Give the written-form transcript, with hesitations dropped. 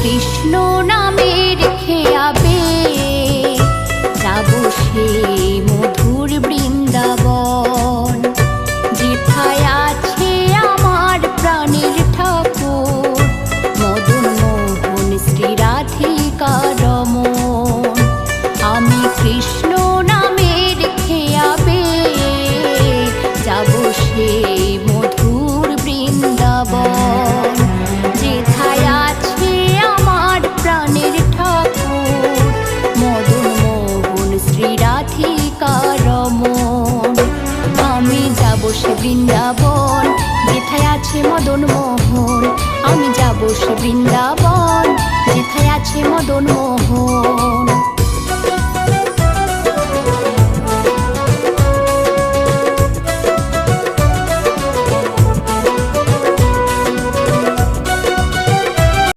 কৃষ্ণ নামে রেখে আবে যাব সেই মধুর বৃন্দাবন, যেথায় আছে আমার প্রাণের ঠাকুর মদন মোহন শ্রী রাধিকা রমণ। আমি কৃষ্ণ নামে রেখে আবে যাব সেই মধুর বৃন্দাবন, যেথায় আছে আমার প্রাণের ঠাকুর মদন মোহন শ্রী রাধিকা রমণ। আমি যাব সে বৃন্দাবন, যেথায় আছে মদন মোহন। আমি যাব সে বৃন্দাবন, যেথায় আছে মদন মোহন।